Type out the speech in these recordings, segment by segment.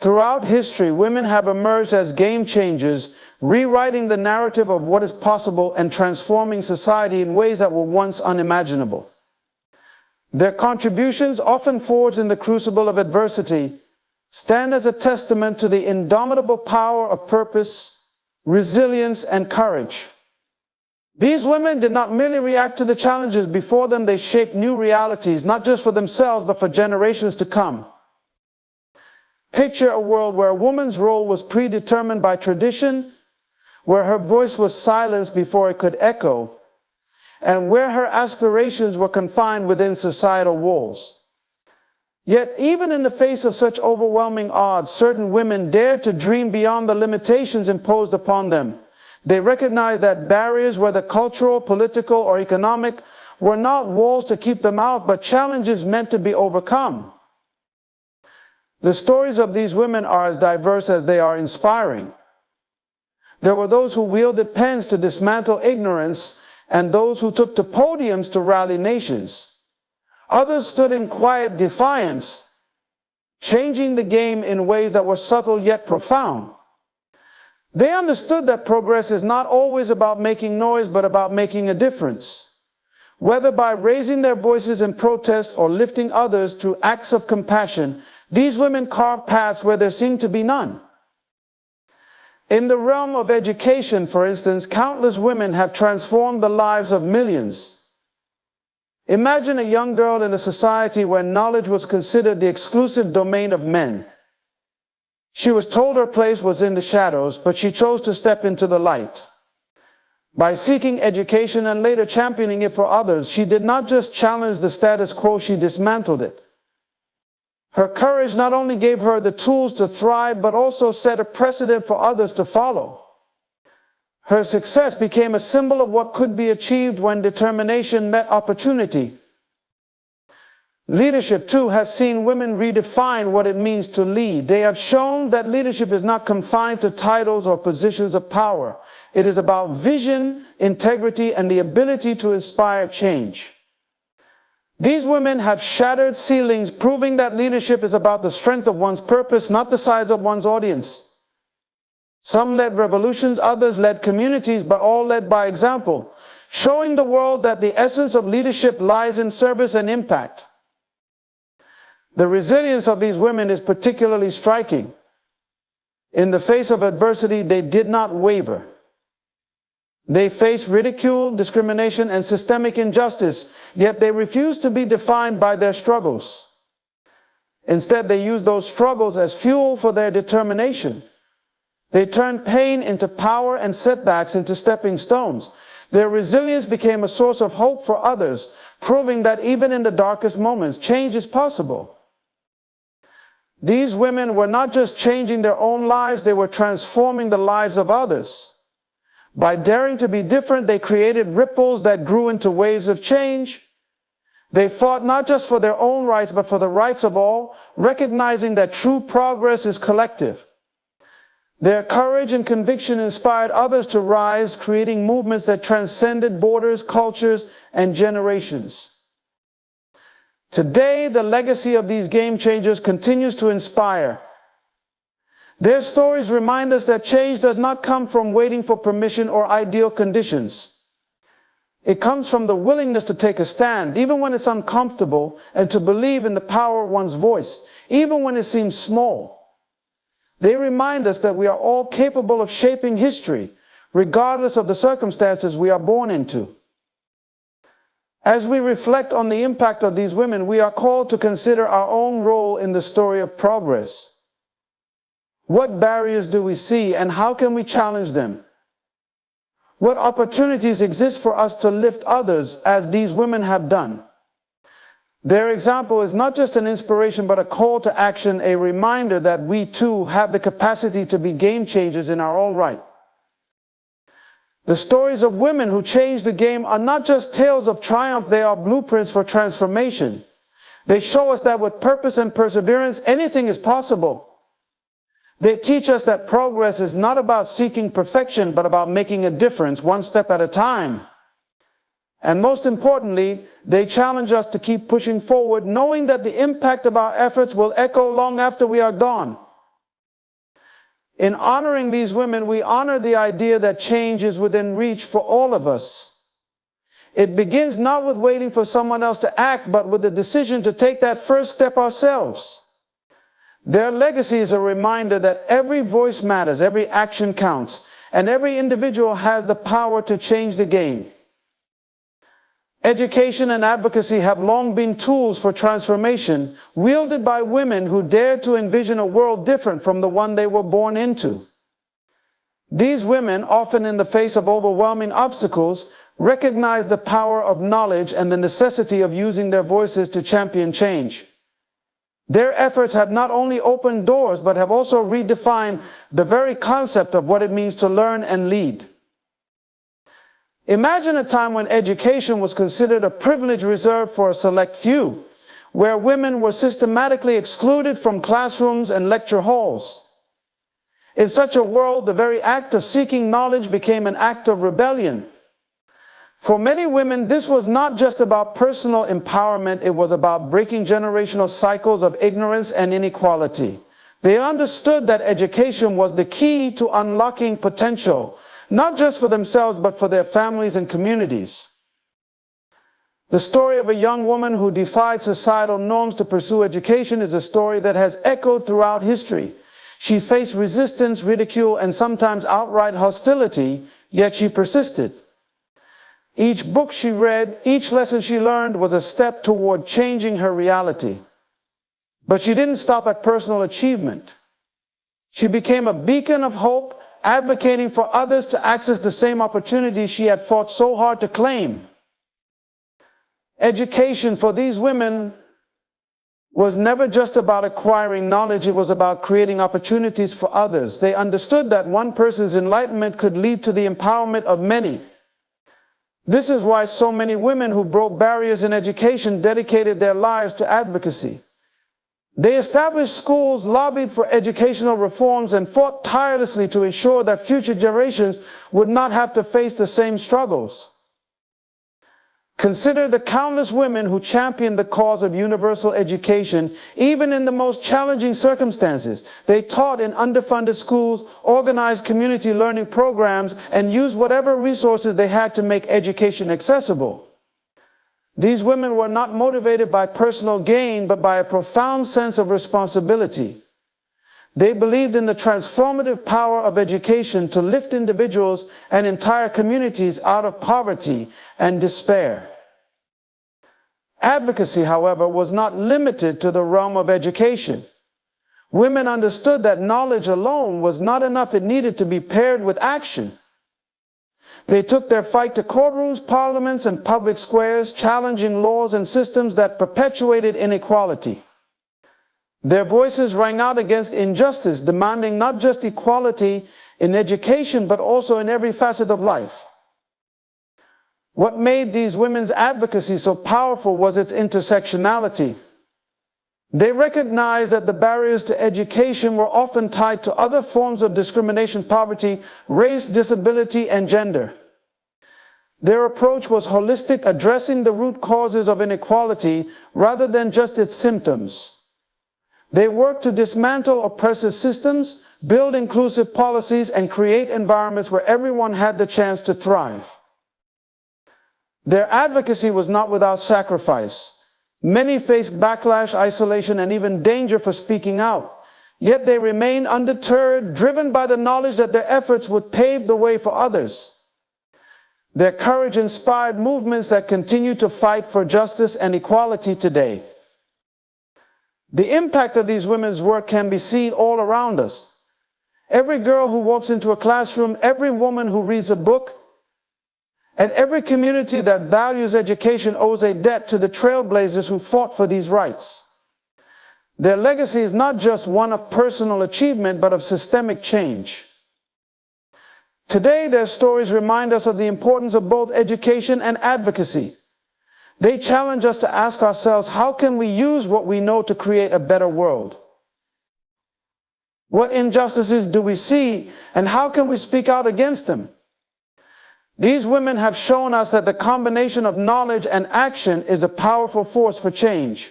Throughout history, women have emerged as game changers, rewriting the narrative of what is possible and transforming society in ways that were once unimaginable. Their contributions, often forged in the crucible of adversity, stand as a testament to the indomitable power of purpose, resilience, and courage. These women did not merely react to the challenges before them, they shaped new realities, not just for themselves, but for generations to come. Picture a world where a woman's role was predetermined by tradition, where her voice was silenced before it could echo, and where her aspirations were confined within societal walls. Yet, even in the face of such overwhelming odds, certain women dared to dream beyond the limitations imposed upon them. They recognized that barriers, whether cultural, political, or economic, were not walls to keep them out, but challenges meant to be overcome. The stories of these women are as diverse as they are inspiring. There were those who wielded pens to dismantle ignorance, and those who took to podiums to rally nations. Others stood in quiet defiance, changing the game in ways that were subtle yet profound. They understood that progress is not always about making noise, but about making a difference. Whether by raising their voices in protest or lifting others through acts of compassion, these women carved paths where there seemed to be none. In the realm of education, for instance, countless women have transformed the lives of millions. Imagine a young girl in a society where knowledge was considered the exclusive domain of men. She was told her place was in the shadows, but she chose to step into the light. By seeking education and later championing it for others, she did not just challenge the status quo, she dismantled it. Her courage not only gave her the tools to thrive, but also set a precedent for others to follow. Her success became a symbol of what could be achieved when determination met opportunity. Leadership, too, has seen women redefine what it means to lead. They have shown that leadership is not confined to titles or positions of power. It is about vision, integrity, and the ability to inspire change. These women have shattered ceilings, proving that leadership is about the strength of one's purpose, not the size of one's audience. Some led revolutions, others led communities, but all led by example, showing the world that the essence of leadership lies in service and impact. The resilience of these women is particularly striking. In the face of adversity, they did not waver. They faced ridicule, discrimination, and systemic injustice, yet they refused to be defined by their struggles. Instead, they used those struggles as fuel for their determination. They turned pain into power and setbacks into stepping stones. Their resilience became a source of hope for others, proving that even in the darkest moments, change is possible. These women were not just changing their own lives, they were transforming the lives of others. By daring to be different, they created ripples that grew into waves of change. They fought not just for their own rights, but for the rights of all, recognizing that true progress is collective. Their courage and conviction inspired others to rise, creating movements that transcended borders, cultures, and generations. Today, the legacy of these game changers continues to inspire. Their stories remind us that change does not come from waiting for permission or ideal conditions. It comes from the willingness to take a stand, even when it's uncomfortable, and to believe in the power of one's voice, even when it seems small. They remind us that we are all capable of shaping history, regardless of the circumstances we are born into. As we reflect on the impact of these women, we are called to consider our own role in the story of progress. What barriers do we see, and how can we challenge them? What opportunities exist for us to lift others as these women have done? Their example is not just an inspiration, but a call to action, a reminder that we too have the capacity to be game changers in our own right. The stories of women who changed the game are not just tales of triumph, they are blueprints for transformation. They show us that with purpose and perseverance, anything is possible. They teach us that progress is not about seeking perfection, but about making a difference one step at a time. And most importantly, they challenge us to keep pushing forward, knowing that the impact of our efforts will echo long after we are gone. In honoring these women, we honor the idea that change is within reach for all of us. It begins not with waiting for someone else to act, but with the decision to take that first step ourselves. Their legacy is a reminder that every voice matters, every action counts, and every individual has the power to change the game. Education and advocacy have long been tools for transformation, wielded by women who dared to envision a world different from the one they were born into. These women, often in the face of overwhelming obstacles, recognized the power of knowledge and the necessity of using their voices to champion change. Their efforts have not only opened doors, but have also redefined the very concept of what it means to learn and lead. Imagine a time when education was considered a privilege reserved for a select few, where women were systematically excluded from classrooms and lecture halls. In such a world, the very act of seeking knowledge became an act of rebellion. For many women, this was not just about personal empowerment, it was about breaking generational cycles of ignorance and inequality. They understood that education was the key to unlocking potential, not just for themselves, but for their families and communities. The story of a young woman who defied societal norms to pursue education is a story that has echoed throughout history. She faced resistance, ridicule, and sometimes outright hostility, yet she persisted. Each book she read, each lesson she learned was a step toward changing her reality. But she didn't stop at personal achievement. She became a beacon of hope, advocating for others to access the same opportunities she had fought so hard to claim. Education for these women was never just about acquiring knowledge, it was about creating opportunities for others. They understood that one person's enlightenment could lead to the empowerment of many. This is why so many women who broke barriers in education dedicated their lives to advocacy. They established schools, lobbied for educational reforms, and fought tirelessly to ensure that future generations would not have to face the same struggles. Consider the countless women who championed the cause of universal education, even in the most challenging circumstances. They taught in underfunded schools, organized community learning programs, and used whatever resources they had to make education accessible. These women were not motivated by personal gain, but by a profound sense of responsibility. They believed in the transformative power of education to lift individuals and entire communities out of poverty and despair. Advocacy, however, was not limited to the realm of education. Women understood that knowledge alone was not enough. It needed to be paired with action. They took their fight to courtrooms, parliaments, and public squares, challenging laws and systems that perpetuated inequality. Their voices rang out against injustice, demanding not just equality in education, but also in every facet of life. What made these women's advocacy so powerful was its intersectionality. They recognized that the barriers to education were often tied to other forms of discrimination, poverty, race, disability, and gender. Their approach was holistic, addressing the root causes of inequality rather than just its symptoms. They worked to dismantle oppressive systems, build inclusive policies, and create environments where everyone had the chance to thrive. Their advocacy was not without sacrifice. Many faced backlash, isolation, and even danger for speaking out. Yet they remained undeterred, driven by the knowledge that their efforts would pave the way for others. Their courage inspired movements that continue to fight for justice and equality today. The impact of these women's work can be seen all around us. Every girl who walks into a classroom, every woman who reads a book, and every community that values education owes a debt to the trailblazers who fought for these rights. Their legacy is not just one of personal achievement, but of systemic change. Today, their stories remind us of the importance of both education and advocacy. They challenge us to ask ourselves, how can we use what we know to create a better world? What injustices do we see, and how can we speak out against them? These women have shown us that the combination of knowledge and action is a powerful force for change.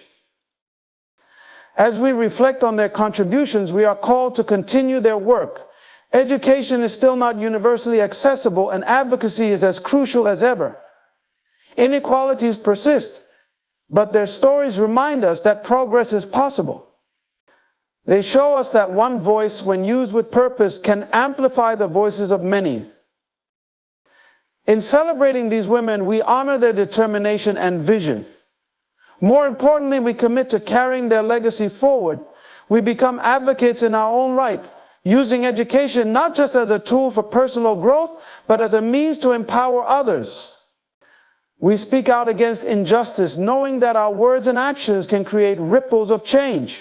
As we reflect on their contributions, we are called to continue their work, Education is still not universally accessible, and advocacy is as crucial as ever. Inequalities persist, but their stories remind us that progress is possible. They show us that one voice, when used with purpose, can amplify the voices of many. In celebrating these women, we honor their determination and vision. More importantly, we commit to carrying their legacy forward. We become advocates in our own right, using education not just as a tool for personal growth, but as a means to empower others. We speak out against injustice, knowing that our words and actions can create ripples of change.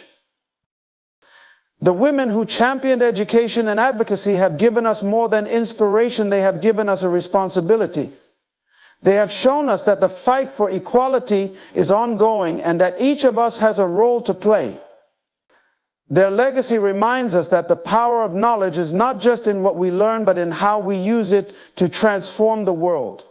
The women who championed education and advocacy have given us more than inspiration, they have given us a responsibility. They have shown us that the fight for equality is ongoing and that each of us has a role to play. Their legacy reminds us that the power of knowledge is not just in what we learn, but in how we use it to transform the world.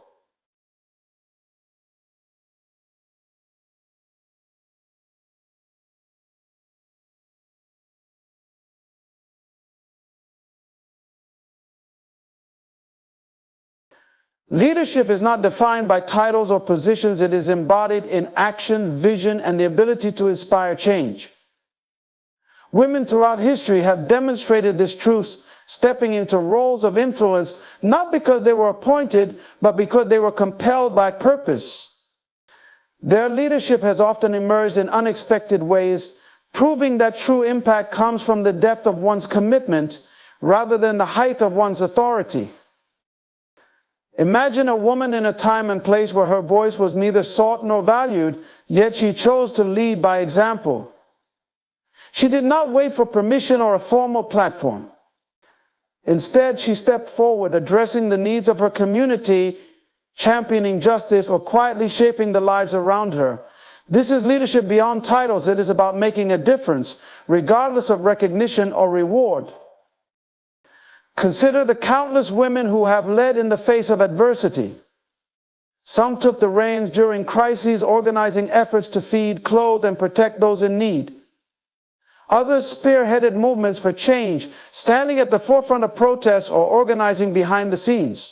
Leadership is not defined by titles or positions. It is embodied in action, vision, and the ability to inspire change. Women throughout history have demonstrated this truth, stepping into roles of influence, not because they were appointed, but because they were compelled by purpose. Their leadership has often emerged in unexpected ways, proving that true impact comes from the depth of one's commitment rather than the height of one's authority. Imagine a woman in a time and place where her voice was neither sought nor valued, yet she chose to lead by example. She did not wait for permission or a formal platform. Instead, she stepped forward, addressing the needs of her community, championing justice, or quietly shaping the lives around her. This is leadership beyond titles. It is about making a difference, regardless of recognition or reward. Consider the countless women who have led in the face of adversity. Some took the reins during crises, organizing efforts to feed, clothe, and protect those in need. Others spearheaded movements for change, standing at the forefront of protests or organizing behind the scenes.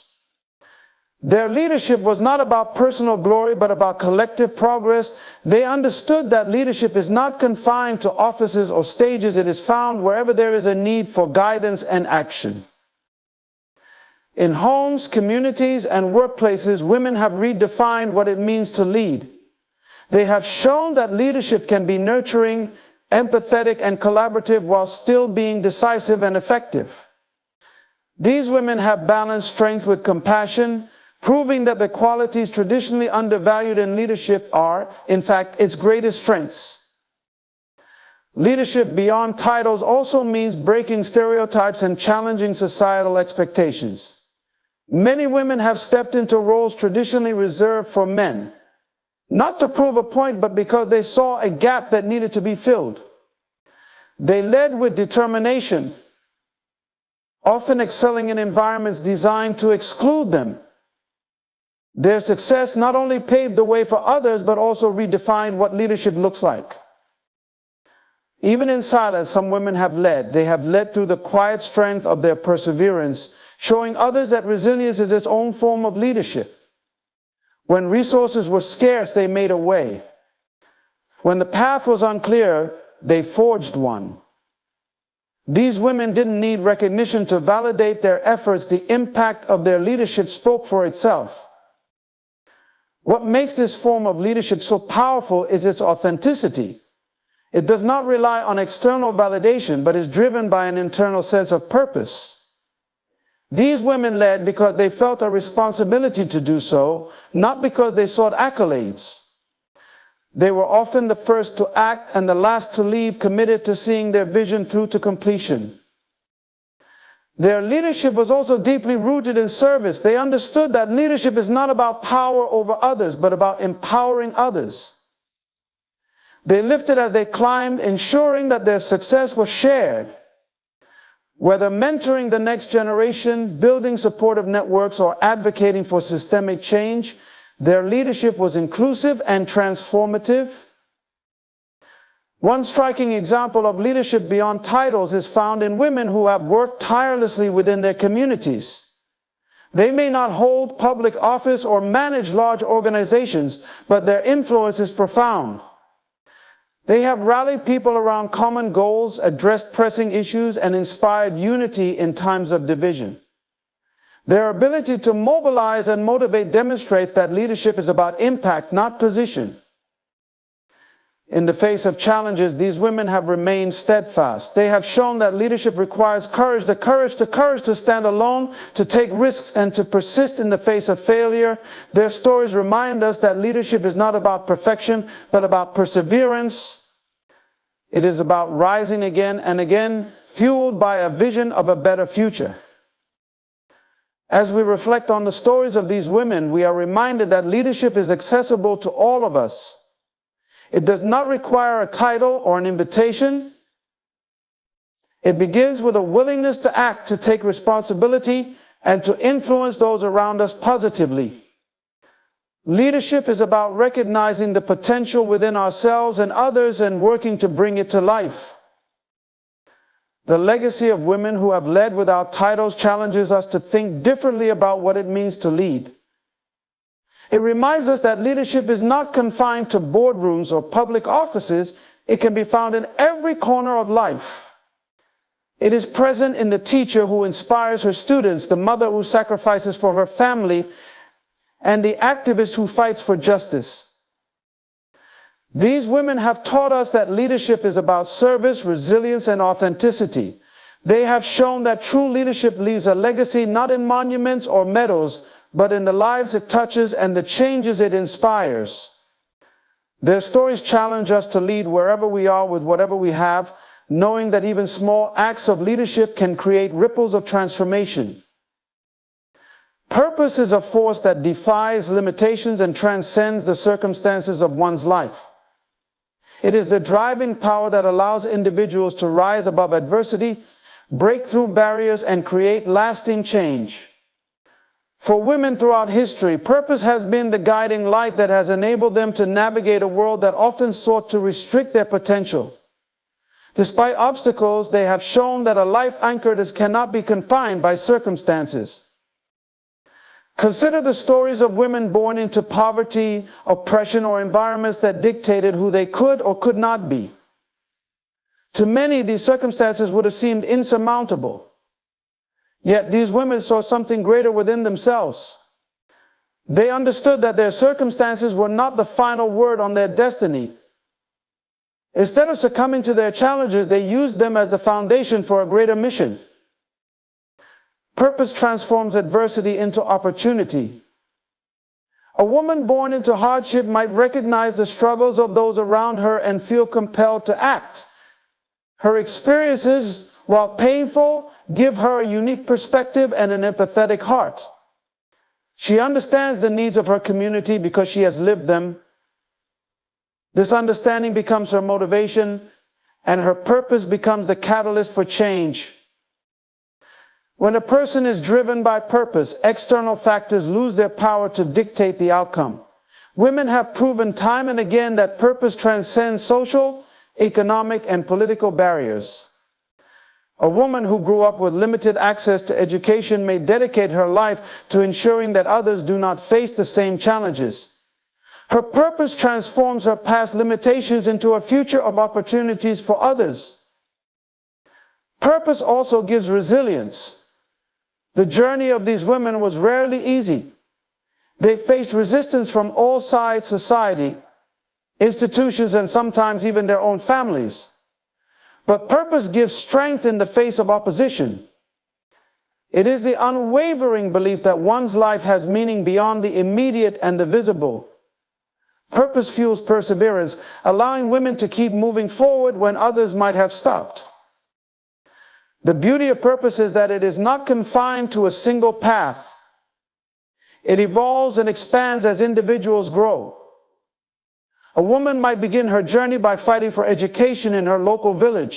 Their leadership was not about personal glory, but about collective progress. They understood that leadership is not confined to offices or stages. It is found wherever there is a need for guidance and action. In homes, communities, and workplaces, women have redefined what it means to lead. They have shown that leadership can be nurturing, empathetic, and collaborative while still being decisive and effective. These women have balanced strength with compassion, proving that the qualities traditionally undervalued in leadership are, in fact, its greatest strengths. Leadership beyond titles also means breaking stereotypes and challenging societal expectations. Many women have stepped into roles traditionally reserved for men, not to prove a point, but because they saw a gap that needed to be filled. They led with determination, often excelling in environments designed to exclude them. Their success not only paved the way for others, but also redefined what leadership looks like. Even in silence, some women have led. They have led through the quiet strength of their perseverance, showing others that resilience is its own form of leadership. When resources were scarce, they made a way. When the path was unclear, they forged one. These women didn't need recognition to validate their efforts. The impact of their leadership spoke for itself. What makes this form of leadership so powerful is its authenticity. It does not rely on external validation, but is driven by an internal sense of purpose. These women led because they felt a responsibility to do so, not because they sought accolades. They were often the first to act and the last to leave, committed to seeing their vision through to completion. Their leadership was also deeply rooted in service. They understood that leadership is not about power over others, but about empowering others. They lifted as they climbed, ensuring that their success was shared. Whether mentoring the next generation, building supportive networks, or advocating for systemic change, their leadership was inclusive and transformative. One striking example of leadership beyond titles is found in women who have worked tirelessly within their communities. They may not hold public office or manage large organizations, but their influence is profound. They have rallied people around common goals, addressed pressing issues, and inspired unity in times of division. Their ability to mobilize and motivate demonstrates that leadership is about impact, not position. In the face of challenges, these women have remained steadfast. They have shown that leadership requires courage, the courage to stand alone, to take risks, and to persist in the face of failure. Their stories remind us that leadership is not about perfection, but about perseverance. It is about rising again and again, fueled by a vision of a better future. As we reflect on the stories of these women, we are reminded that leadership is accessible to all of us. It does not require a title or an invitation. It begins with a willingness to act, to take responsibility, and to influence those around us positively. Leadership is about recognizing the potential within ourselves and others and working to bring it to life. The legacy of women who have led without titles challenges us to think differently about what it means to lead. It reminds us that leadership is not confined to boardrooms or public offices. It can be found in every corner of life. It is present in the teacher who inspires her students, the mother who sacrifices for her family, and the activist who fights for justice. These women have taught us that leadership is about service, resilience, and authenticity. They have shown that true leadership leaves a legacy not in monuments or medals, but in the lives it touches and the changes it inspires. Their stories challenge us to lead wherever we are with whatever we have, knowing that even small acts of leadership can create ripples of transformation. Purpose is a force that defies limitations and transcends the circumstances of one's life. It is the driving power that allows individuals to rise above adversity, break through barriers, and create lasting change. For women throughout history, purpose has been the guiding light that has enabled them to navigate a world that often sought to restrict their potential. Despite obstacles, they have shown that a life anchored cannot be confined by circumstances. Consider the stories of women born into poverty, oppression, or environments that dictated who they could or could not be. To many, these circumstances would have seemed insurmountable. Yet these women saw something greater within themselves. They understood that their circumstances were not the final word on their destiny. Instead of succumbing to their challenges, they used them as the foundation for a greater mission. Purpose transforms adversity into opportunity. A woman born into hardship might recognize the struggles of those around her and feel compelled to act. Her experiences, while painful, give her a unique perspective and an empathetic heart. She understands the needs of her community because she has lived them. This understanding becomes her motivation, and her purpose becomes the catalyst for change. When a person is driven by purpose, external factors lose their power to dictate the outcome. Women have proven time and again that purpose transcends social, economic, and political barriers. A woman who grew up with limited access to education may dedicate her life to ensuring that others do not face the same challenges. Her purpose transforms her past limitations into a future of opportunities for others. Purpose also gives resilience. The journey of these women was rarely easy. They faced resistance from all sides of society, institutions, and sometimes even their own families. But purpose gives strength in the face of opposition. It is the unwavering belief that one's life has meaning beyond the immediate and the visible. Purpose fuels perseverance, allowing women to keep moving forward when others might have stopped. The beauty of purpose is that it is not confined to a single path. It evolves and expands as individuals grow. A woman might begin her journey by fighting for education in her local village,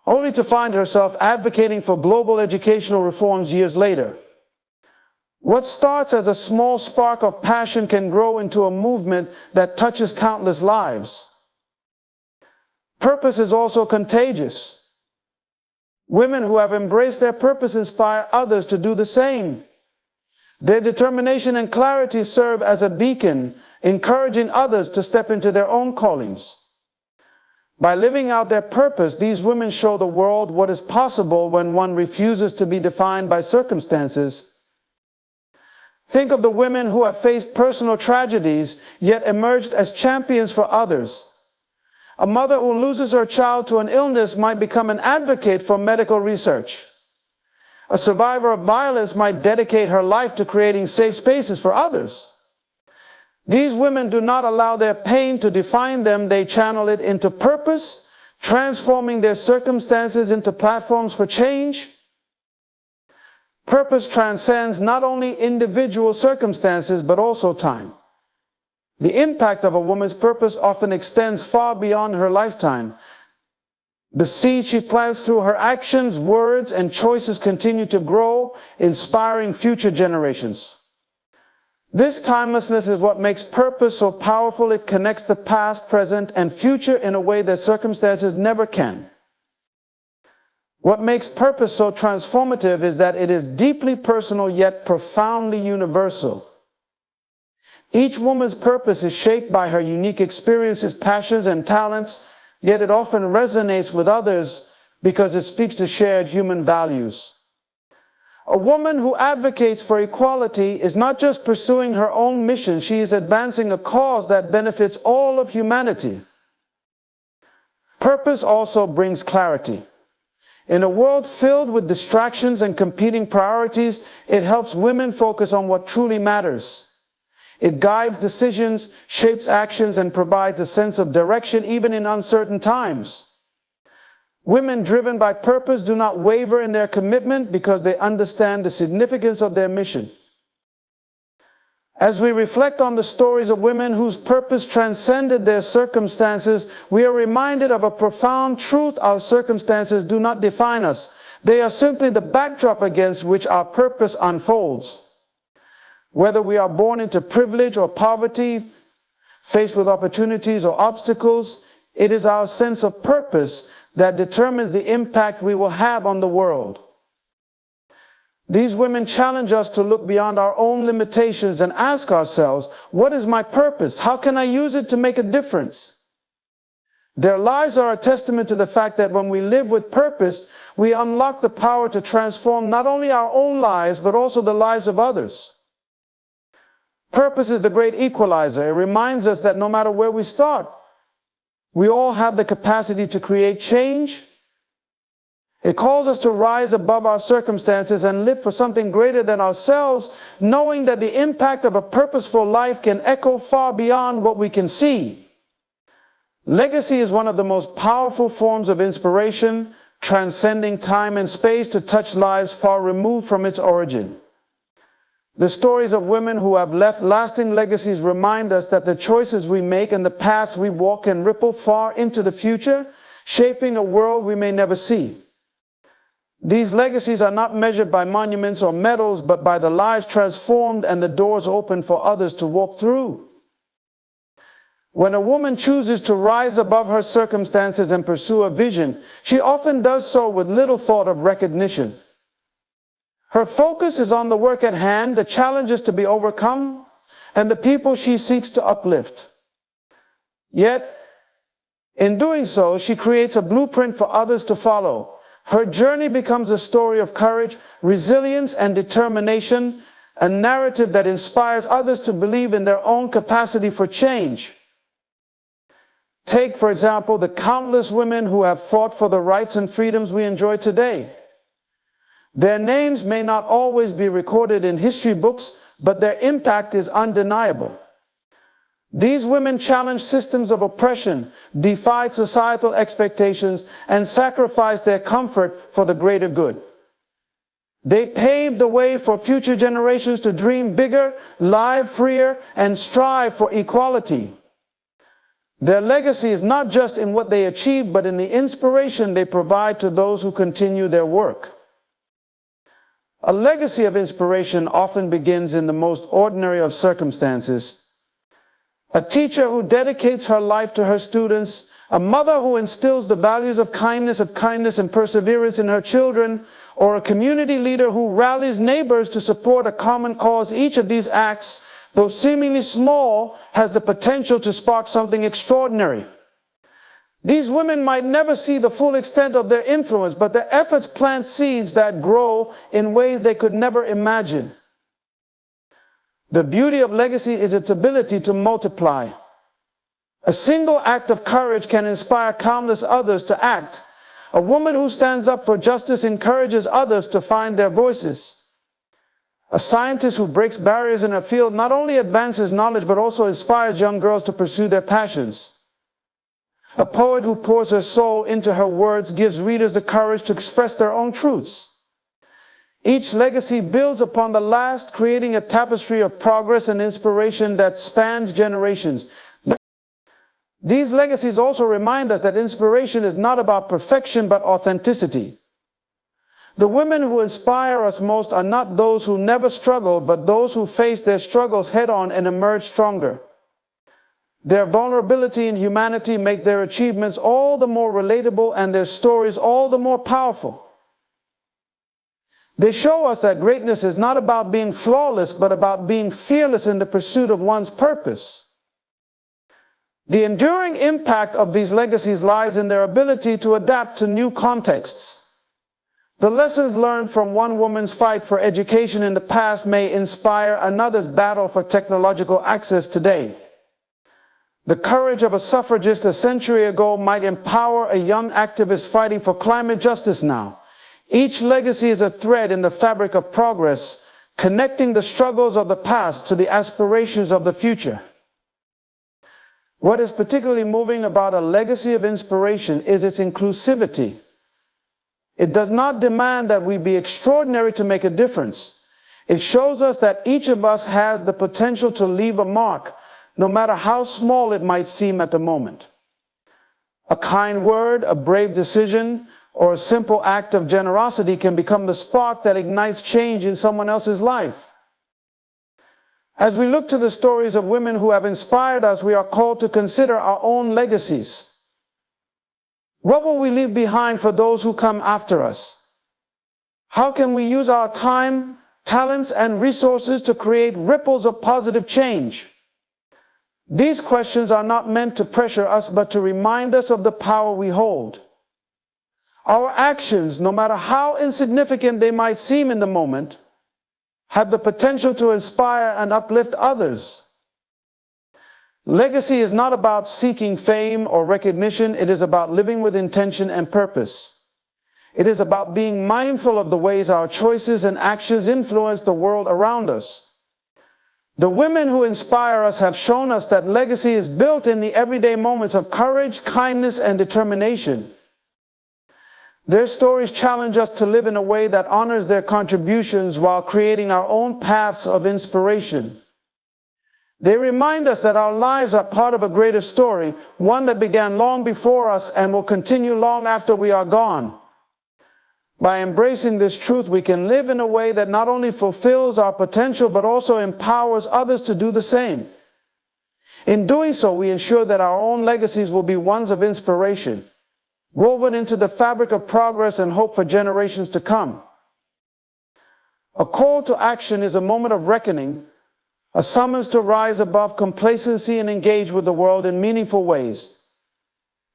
only to find herself advocating for global educational reforms years later. What starts as a small spark of passion can grow into a movement that touches countless lives. Purpose is also contagious. Women who have embraced their purpose inspire others to do the same. Their determination and clarity serve as a beacon, encouraging others to step into their own callings. By living out their purpose, these women show the world what is possible when one refuses to be defined by circumstances. Think of the women who have faced personal tragedies, yet emerged as champions for others. A mother who loses her child to an illness might become an advocate for medical research. A survivor of violence might dedicate her life to creating safe spaces for others. These women do not allow their pain to define them. They channel it into purpose, transforming their circumstances into platforms for change. Purpose transcends not only individual circumstances, but also time. The impact of a woman's purpose often extends far beyond her lifetime. The seed she plants through her actions, words, and choices continue to grow, inspiring future generations. This timelessness is what makes purpose so powerful. It connects the past, present, and future in a way that circumstances never can. What makes purpose so transformative is that it is deeply personal yet profoundly universal. Each woman's purpose is shaped by her unique experiences, passions, and talents, yet it often resonates with others because it speaks to shared human values. A woman who advocates for equality is not just pursuing her own mission, she is advancing a cause that benefits all of humanity. Purpose also brings clarity. In a world filled with distractions and competing priorities, it helps women focus on what truly matters. It guides decisions, shapes actions, and provides a sense of direction even in uncertain times. Women driven by purpose do not waver in their commitment because they understand the significance of their mission. As we reflect on the stories of women whose purpose transcended their circumstances, we are reminded of a profound truth: our circumstances do not define us. They are simply the backdrop against which our purpose unfolds. Whether we are born into privilege or poverty, faced with opportunities or obstacles, it is our sense of purpose that determines the impact we will have on the world. These women challenge us to look beyond our own limitations and ask ourselves, what is my purpose? How can I use it to make a difference? Their lives are a testament to the fact that when we live with purpose, we unlock the power to transform not only our own lives, but also the lives of others. Purpose is the great equalizer. It reminds us that no matter where we start, we all have the capacity to create change. It calls us to rise above our circumstances and live for something greater than ourselves, knowing that the impact of a purposeful life can echo far beyond what we can see. Legacy is one of the most powerful forms of inspiration, transcending time and space to touch lives far removed from its origin. The stories of women who have left lasting legacies remind us that the choices we make and the paths we walk can ripple far into the future, shaping a world we may never see. These legacies are not measured by monuments or medals, but by the lives transformed and the doors opened for others to walk through. When a woman chooses to rise above her circumstances and pursue a vision, she often does so with little thought of recognition. Her focus is on the work at hand, the challenges to be overcome, and the people she seeks to uplift. Yet, in doing so, she creates a blueprint for others to follow. Her journey becomes a story of courage, resilience, and determination, a narrative that inspires others to believe in their own capacity for change. Take, for example, the countless women who have fought for the rights and freedoms we enjoy today. Their names may not always be recorded in history books, but their impact is undeniable. These women challenged systems of oppression, defied societal expectations, and sacrificed their comfort for the greater good. They paved the way for future generations to dream bigger, live freer, and strive for equality. Their legacy is not just in what they achieve, but in the inspiration they provide to those who continue their work. A legacy of inspiration often begins in the most ordinary of circumstances. A teacher who dedicates her life to her students, A mother who instills the values of kindness and perseverance in her children, or a community leader who rallies neighbors to support a common cause. Each of these acts, though seemingly small, has the potential to spark something extraordinary. These women might never see the full extent of their influence, but their efforts plant seeds that grow in ways they could never imagine. The beauty of legacy is its ability to multiply. A single act of courage can inspire countless others to act. A woman who stands up for justice encourages others to find their voices. A scientist who breaks barriers in a field not only advances knowledge but also inspires young girls to pursue their passions. A poet who pours her soul into her words gives readers the courage to express their own truths. Each legacy builds upon the last, creating a tapestry of progress and inspiration that spans generations. These legacies also remind us that inspiration is not about perfection but authenticity. The women who inspire us most are not those who never struggled, but those who face their struggles head-on and emerge stronger. Their vulnerability and humanity make their achievements all the more relatable and their stories all the more powerful. They show us that greatness is not about being flawless, but about being fearless in the pursuit of one's purpose. The enduring impact of these legacies lies in their ability to adapt to new contexts. The lessons learned from one woman's fight for education in the past may inspire another's battle for technological access today. The courage of a suffragist a century ago might empower a young activist fighting for climate justice now. Each legacy is a thread in the fabric of progress, connecting the struggles of the past to the aspirations of the future. What is particularly moving about a legacy of inspiration is its inclusivity. It does not demand that we be extraordinary to make a difference. It shows us that each of us has the potential to leave a mark, no matter how small it might seem at the moment. A kind word, a brave decision, or a simple act of generosity can become the spark that ignites change in someone else's life. As we look to the stories of women who have inspired us, we are called to consider our own legacies. What will we leave behind for those who come after us? How can we use our time, talents, and resources to create ripples of positive change? These questions are not meant to pressure us, but to remind us of the power we hold. Our actions, no matter how insignificant they might seem in the moment, have the potential to inspire and uplift others. Legacy is not about seeking fame or recognition. It is about living with intention and purpose. It is about being mindful of the ways our choices and actions influence the world around us. The women who inspire us have shown us that legacy is built in the everyday moments of courage, kindness, and determination. Their stories challenge us to live in a way that honors their contributions while creating our own paths of inspiration. They remind us that our lives are part of a greater story, one that began long before us and will continue long after we are gone. By embracing this truth, we can live in a way that not only fulfills our potential, but also empowers others to do the same. In doing so, we ensure that our own legacies will be ones of inspiration, woven into the fabric of progress and hope for generations to come. A call to action is a moment of reckoning, a summons to rise above complacency and engage with the world in meaningful ways.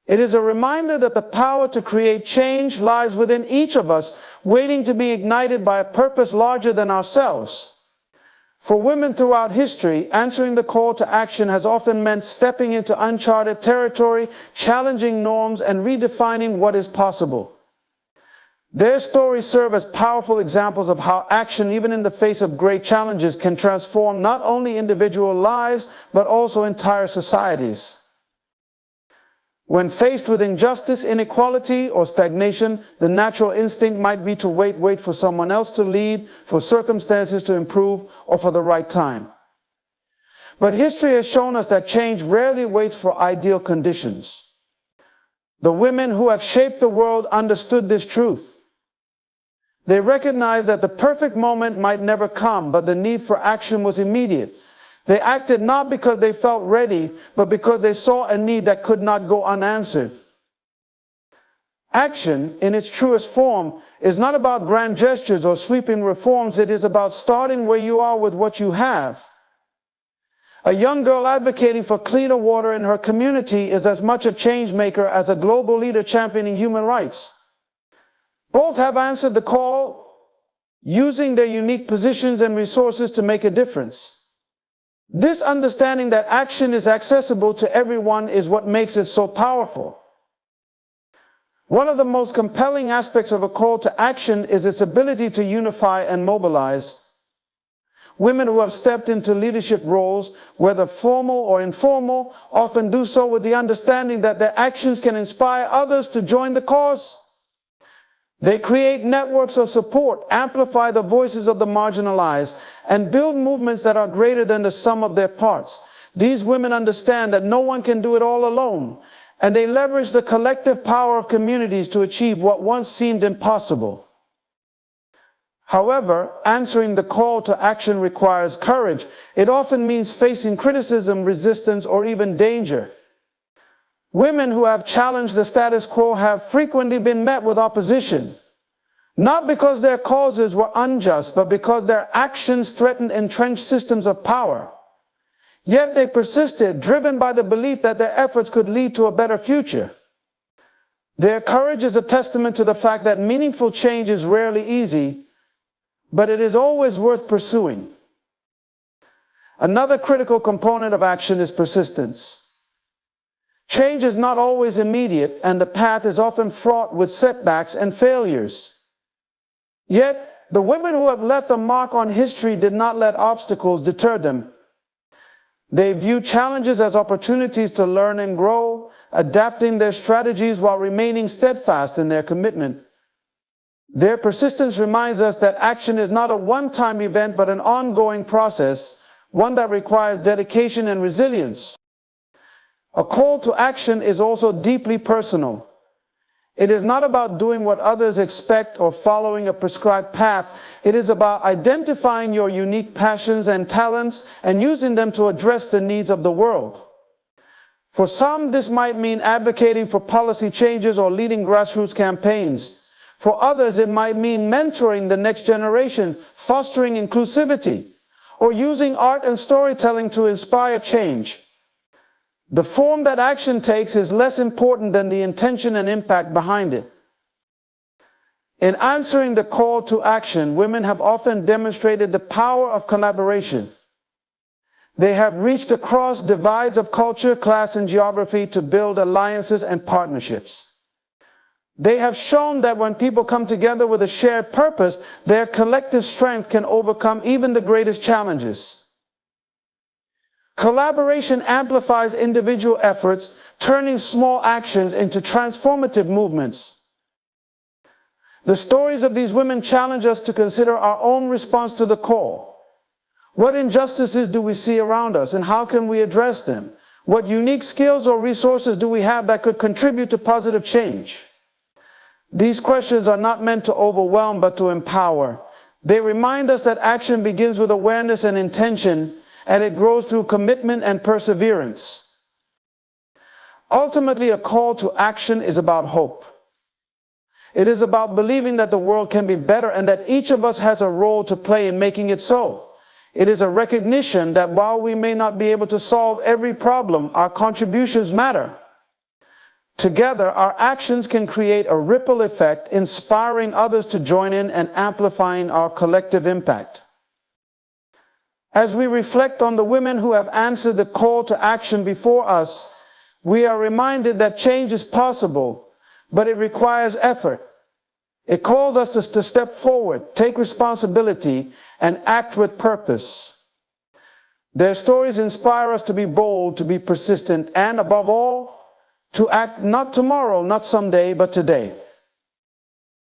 It is a reminder that the power to create change lies within each of us, waiting to be ignited by a purpose larger than ourselves. For women throughout history, answering the call to action has often meant stepping into uncharted territory, challenging norms, and redefining what is possible. Their stories serve as powerful examples of how action, even in the face of great challenges, can transform not only individual lives, but also entire societies. When faced with injustice, inequality, or stagnation, the natural instinct might be to wait for someone else to lead, for circumstances to improve, or for the right time. But history has shown us that change rarely waits for ideal conditions. The women who have shaped the world understood this truth. They recognized that the perfect moment might never come, but the need for action was immediate. They acted not because they felt ready, but because they saw a need that could not go unanswered. Action, in its truest form, is not about grand gestures or sweeping reforms. It is about starting where you are with what you have. A young girl advocating for cleaner water in her community is as much a change maker as a global leader championing human rights. Both have answered the call, using their unique positions and resources to make a difference. This understanding that action is accessible to everyone is what makes it so powerful. One of the most compelling aspects of a call to action is its ability to unify and mobilize. Women who have stepped into leadership roles, whether formal or informal, often do so with the understanding that their actions can inspire others to join the cause. They create networks of support, amplify the voices of the marginalized, and build movements that are greater than the sum of their parts. These women understand that no one can do it all alone, and they leverage the collective power of communities to achieve what once seemed impossible. However, answering the call to action requires courage. It often means facing criticism, resistance, or even danger. Women who have challenged the status quo have frequently been met with opposition, not because their causes were unjust, but because their actions threatened entrenched systems of power. Yet they persisted, driven by the belief that their efforts could lead to a better future. Their courage is a testament to the fact that meaningful change is rarely easy, but it is always worth pursuing. Another critical component of action is persistence. Change is not always immediate, and the path is often fraught with setbacks and failures. Yet, the women who have left a mark on history did not let obstacles deter them. They view challenges as opportunities to learn and grow, adapting their strategies while remaining steadfast in their commitment. Their persistence reminds us that action is not a one-time event, but an ongoing process, one that requires dedication and resilience. A call to action is also deeply personal. It is not about doing what others expect or following a prescribed path. It is about identifying your unique passions and talents and using them to address the needs of the world. For some, this might mean advocating for policy changes or leading grassroots campaigns. For others, it might mean mentoring the next generation, fostering inclusivity, or using art and storytelling to inspire change. The form that action takes is less important than the intention and impact behind it. In answering the call to action, women have often demonstrated the power of collaboration. They have reached across divides of culture, class, and geography to build alliances and partnerships. They have shown that when people come together with a shared purpose, their collective strength can overcome even the greatest challenges. Collaboration amplifies individual efforts, turning small actions into transformative movements. The stories of these women challenge us to consider our own response to the call. What injustices do we see around us, and how can we address them? What unique skills or resources do we have that could contribute to positive change? These questions are not meant to overwhelm, but to empower. They remind us that action begins with awareness and intention, and it grows through commitment and perseverance. Ultimately, a call to action is about hope. It is about believing that the world can be better and that each of us has a role to play in making it so. It is a recognition that while we may not be able to solve every problem, our contributions matter. Together, our actions can create a ripple effect, inspiring others to join in and amplifying our collective impact. As we reflect on the women who have answered the call to action before us, we are reminded that change is possible, but it requires effort. It calls us to step forward, take responsibility, and act with purpose. Their stories inspire us to be bold, to be persistent, and above all, to act not tomorrow, not someday, but today.